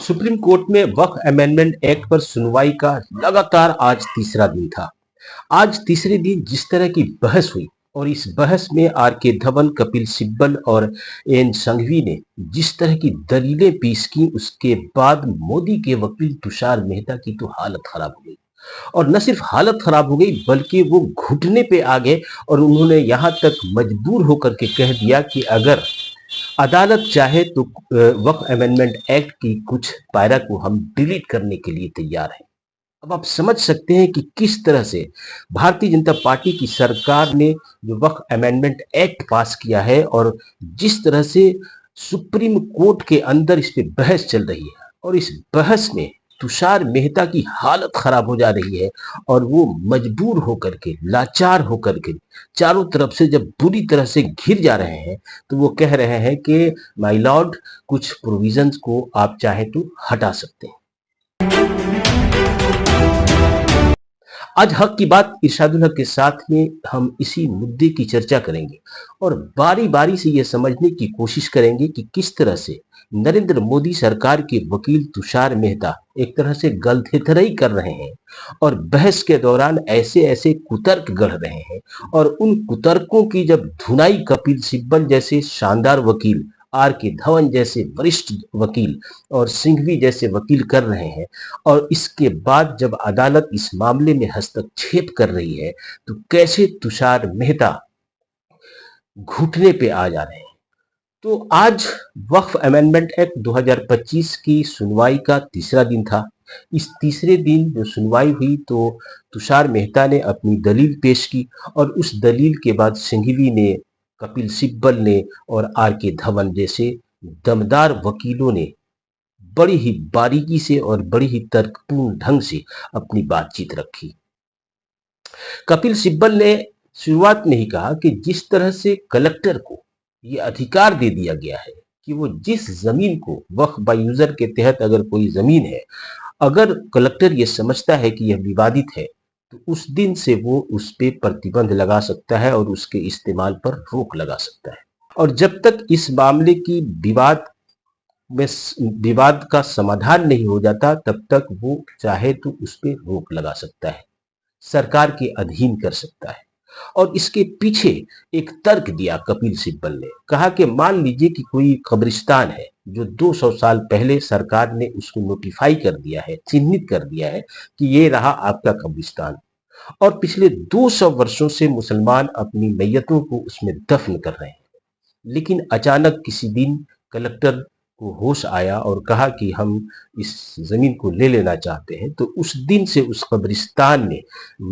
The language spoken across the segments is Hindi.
सुप्रीम कोर्ट में वक्फ अमेंडमेंट एक्ट पर सुनवाई का लगातार आज तीसरा दिन था। आज तीसरे दिन जिस तरह की बहस हुई और इस बहस में आर के धवन, कपिल सिब्बल और एन संघवी ने जिस तरह की दलीलें पेश की, उसके बाद मोदी के वकील तुषार मेहता की तो हालत खराब हो गई। और न सिर्फ हालत खराब हो गई बल्कि वो घुटने पे आ गए और उन्होंने यहाँ तक मजबूर होकर के कह दिया कि अगर अदालत चाहे तो वक्फ अमेंडमेंट एक्ट की कुछ पायरा को हम डिलीट करने के लिए तैयार हैं। अब आप समझ सकते हैं कि किस तरह से भारतीय जनता पार्टी की सरकार ने जो वक्फ अमेंडमेंट एक्ट पास किया है और जिस तरह से सुप्रीम कोर्ट के अंदर इस पे बहस चल रही है और इस बहस में तुषार मेहता की हालत खराब हो जा रही है और वो मजबूर होकर के, लाचार होकर के चारों तरफ से जब बुरी तरह से घिर जा रहे हैं तो वो कह रहे हैं कि माय लॉर्ड, कुछ प्रोविजंस को आप चाहे तो हटा सकते हैं। आज हक की बात इरशादुल हक के साथ में हम इसी मुद्दे की चर्चा करेंगे और बारी बारी से यह समझने की कोशिश करेंगे कि किस तरह से नरेंद्र मोदी सरकार के वकील तुषार मेहता एक तरह से गलथेथरई कर रहे हैं और बहस के दौरान ऐसे ऐसे कुतर्क गढ़ रहे हैं और उन कुतर्कों की जब धुनाई कपिल सिब्बल जैसे शानदार वकील, आर के धवन जैसे वरिष्ठ वकील और सिंघवी जैसे वकील कर रहे हैं और इसके बाद जब अदालत इस मामले में हस्तक्षेप कर रही है तो कैसे तुषार मेहता घुटने पे आ जा रहे हैं। तो आज वक्फ अमेंडमेंट एक्ट 2025 की सुनवाई का तीसरा दिन था। इस तीसरे दिन जो सुनवाई हुई तो तुषार मेहता ने अपनी दलील पेश की और उस दलील के बाद सिंघवी ने, कपिल सिब्बल ने और आर के धवन जैसे दमदार वकीलों ने बड़ी ही बारीकी से और बड़ी ही तर्कपूर्ण ढंग से अपनी बातचीत रखी। कपिल सिब्बल ने शुरुआत में ही कहा कि जिस तरह से कलेक्टर को ये अधिकार दे दिया गया है कि वो जिस जमीन को वक्फ बाय यूजर के तहत अगर कोई जमीन है, अगर कलेक्टर ये समझता है कि यह विवादित है तो उस दिन से वो उस पे प्रतिबंध लगा सकता है और उसके इस्तेमाल पर रोक लगा सकता है। और जब तक इस मामले की में विवाद का समाधान नहीं हो जाता तब तक वो चाहे तो उस पे रोक लगा सकता है, सरकार के अधीन कर सकता है। और इसके पीछे एक तर्क दिया कपिल सिब्बल ने, कहा कि मान लीजिए कि कोई कब्रिस्तान है जो 200 साल पहले सरकार ने उसको नोटिफाई कर दिया है, चिन्हित कर दिया है कि ये रहा आपका कब्रिस्तान और पिछले 200 वर्षों से मुसलमान अपनी मैयतों को उसमें दफन कर रहे हैं। लेकिन अचानक किसी दिन कलेक्टर को होश आया और कहा कि हम इस जमीन को ले लेना चाहते हैं, तो उस दिन से उस कब्रिस्तान में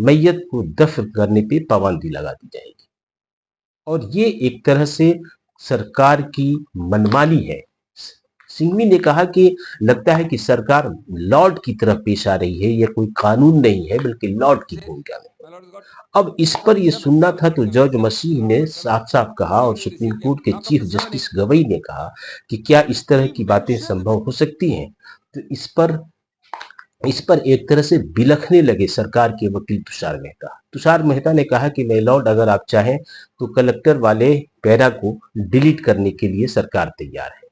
मैयत को दफन करने पे पाबंदी लगा दी जाएगी। और ये एक तरह से सरकार की मनमानी है। सिंघवी ने कहा कि लगता है कि सरकार लॉर्ड की तरफ पेश आ रही है, यह कोई कानून नहीं है बल्कि लॉर्ड की भूमिका में। अब इस पर यह सुनना था तो जज मसीह ने साफ साफ कहा और सुप्रीम कोर्ट के चीफ जस्टिस गवई ने कहा कि क्या इस तरह की बातें संभव हो सकती हैं। तो इस पर एक तरह से बिलखने लगे सरकार के वकील तुषार मेहता ने कहा कि मैं लॉर्ड, अगर आप चाहें तो कलेक्टर वाले पैरा को डिलीट करने के लिए सरकार तैयार है।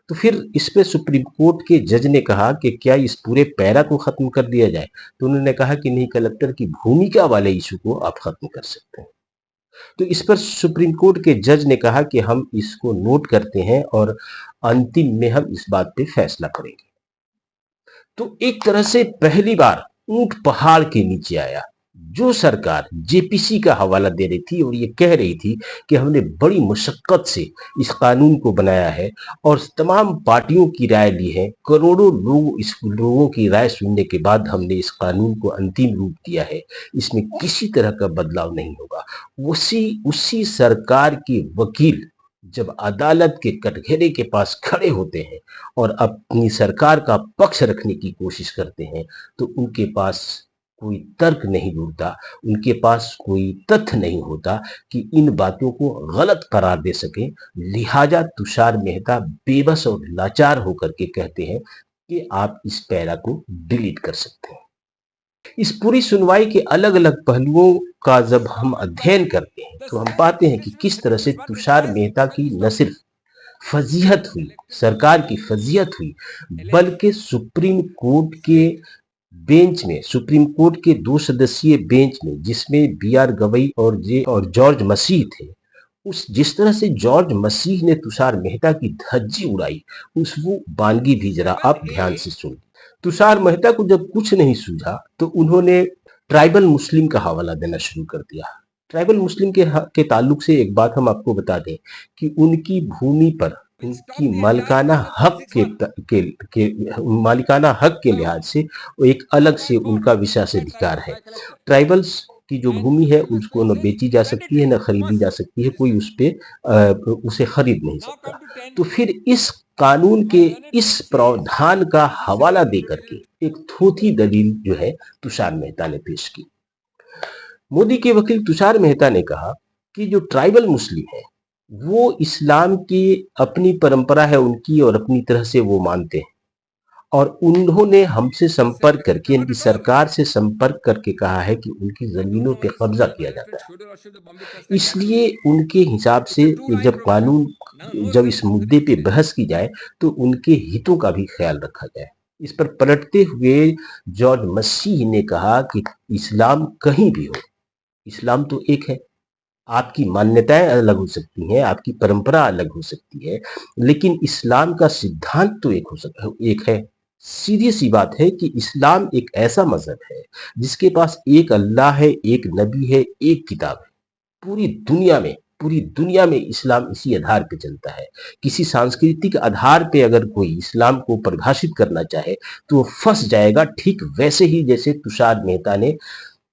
तो फिर इस पे सुप्रीम कोर्ट के जज ने कहा कि क्या इस पूरे पैरा को खत्म कर दिया जाए, तो उन्होंने कहा कि नहीं, कलेक्टर की भूमिका वाले इशू को आप खत्म कर सकते हैं। तो इस पर सुप्रीम कोर्ट के जज ने कहा कि हम इसको नोट करते हैं और अंतिम में हम इस बात पे फैसला करेंगे। तो एक तरह से पहली बार ऊंट पहाड़ के नीचे आया। जो सरकार जेपीसी का हवाला दे रही थी और ये कह रही थी कि हमने बड़ी मुशक्कत से इस कानून को बनाया है और तमाम पार्टियों की राय ली है, करोड़ों लोगों की राय सुनने के बाद हमने इस कानून को अंतिम रूप दिया है, इसमें किसी तरह का बदलाव नहीं होगा। उसी सरकार के वकील जब अदालत के कटघरे के पास खड़े होते हैं और अपनी सरकार का पक्ष रखने की कोशिश करते हैं तो उनके पास कोई तर्क नहीं जुड़ता, उनके पास कोई तथ्य नहीं होता कि इन बातों को गलत करार दे सके। लिहाजा तुषार मेहता बेबस और लाचार होकर के कहते हैं कि आप इस पैरा को डिलीट कर सकते हैं। इस पूरी सुनवाई के अलग अलग पहलुओं का जब हम अध्ययन करते हैं तो हम पाते हैं कि किस तरह से तुषार मेहता की न सिर्फ फजीहत हुई, सरकार की फजीहत हुई, बल्कि सुप्रीम कोर्ट के बेंच में, सुप्रीम कोर्ट के 2 सदस्यीय बेंच में, जिसमें बी आर गवई और जॉर्ज मसीह थे, उस जिस तरह से जॉर्ज मसीह ने तुषार मेहता की धज्जी उड़ाई, उस वो वानगी भी जरा आप ध्यान से सुन। तुषार मेहता को जब कुछ नहीं सूझा तो उन्होंने ट्राइबल मुस्लिम का हवाला देना शुरू कर दिया। ट्राइबल मुस्लिम के ताल्लुक से एक बात हम आपको बता दें कि उनकी भूमि पर उनकी मालिकाना हक मालिकाना हक के लिहाज से वो एक अलग से उनका विशेषाधिकार है। ट्राइबल्स की जो भूमि है उसको न बेची जा सकती है, न खरीदी जा सकती है, कोई उस पे उसे खरीद नहीं सकता। तो फिर इस कानून के इस प्रावधान का हवाला दे करके एक थोथी दलील जो है तुषार मेहता ने पेश की। मोदी के वकील तुषार मेहता ने कहा कि जो ट्राइबल मुस्लिम है वो इस्लाम की अपनी परंपरा है उनकी और अपनी तरह से वो मानते हैं, और उन्होंने हमसे संपर्क करके, इनकी सरकार से संपर्क करके कहा है कि उनकी जमीनों पे कब्जा किया जाता है। इसलिए उनके हिसाब से जब इस मुद्दे पे बहस की जाए तो उनके हितों का भी ख्याल रखा जाए। इस पर पलटते हुए जॉर्ज मसीह ने कहा कि इस्लाम कहीं भी हो, इस्लाम तो एक है। आपकी मान्यताएं अलग हो सकती हैं, आपकी परंपरा अलग हो सकती है, लेकिन इस्लाम का सिद्धांत तो एक है। सीधी सी बात है कि इस्लाम एक ऐसा मजहब है जिसके पास एक अल्लाह है, एक नबी है, एक किताब है। पूरी दुनिया में इस्लाम इसी आधार पे चलता है। किसी सांस्कृतिक आधार पे अगर कोई इस्लाम को परिभाषित करना चाहे तो वो फंस जाएगा, ठीक वैसे ही जैसे तुषार मेहता ने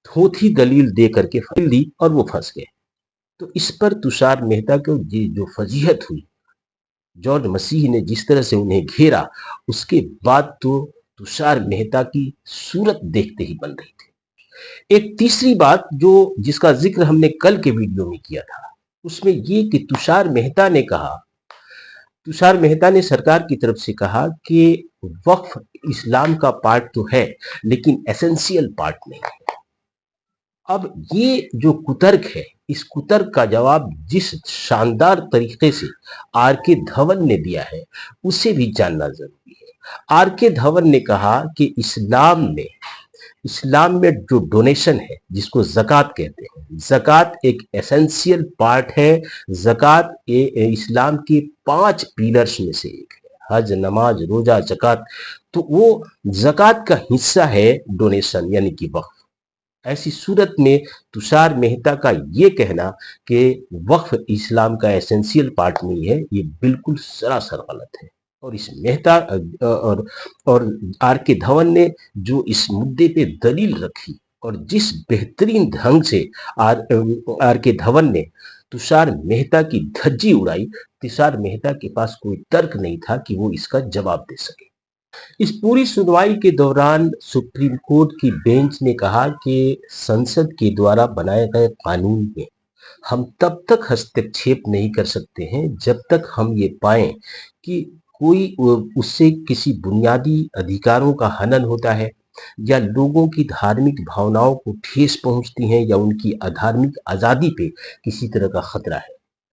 थोथी दलील दे करके दी और वो फंस गए। तो इस पर तुषार मेहता को जो फजीहत हुई, जॉर्ज मसीह ने जिस तरह से उन्हें घेरा, उसके बाद तो तुषार मेहता की सूरत देखते ही बन रही थी। एक तीसरी बात जो जिसका जिक्र हमने कल के वीडियो में किया था, उसमें ये कि तुषार मेहता ने सरकार की तरफ से कहा कि वक्फ इस्लाम का पार्ट तो है लेकिन एसेंशियल पार्ट नहीं है। अब ये जो कुतर्क है, इस कुतर्क का जवाब जिस शानदार तरीके से आर के धवन ने दिया है उसे भी जानना जरूरी है। आर के धवन ने कहा कि इस्लाम में जो डोनेशन है जिसको ज़कात कहते हैं, ज़कात एक एसेंशियल पार्ट है। ज़कात इस्लाम के 5 पिलर्स में से एक है। हज, नमाज, रोजा, ज़कात, तो वो ज़कात का हिस्सा है डोनेशन यानी कि वक्फ। ऐसी सूरत में तुषार मेहता का ये कहना कि वक्फ इस्लाम का एसेंशियल पार्ट नहीं है, ये बिल्कुल सरासर गलत है। और इस मेहता और आर के धवन ने जो इस मुद्दे पे दलील रखी और जिस बेहतरीन ढंग से आर के धवन ने तुषार मेहता की धज्जी उड़ाई, तुषार मेहता के पास कोई तर्क नहीं था कि वो इसका जवाब दे सके। इस पूरी सुनवाई के दौरान सुप्रीम कोर्ट की बेंच ने कहा कि संसद के द्वारा बनाए गए कानून में हम तब तक हस्तक्षेप नहीं कर सकते हैं जब तक हम ये पाएं कि उससे किसी बुनियादी अधिकारों का हनन होता है, या लोगों की धार्मिक भावनाओं को ठेस पहुंचती है, या उनकी धार्मिक आजादी पे किसी तरह का खतरा है।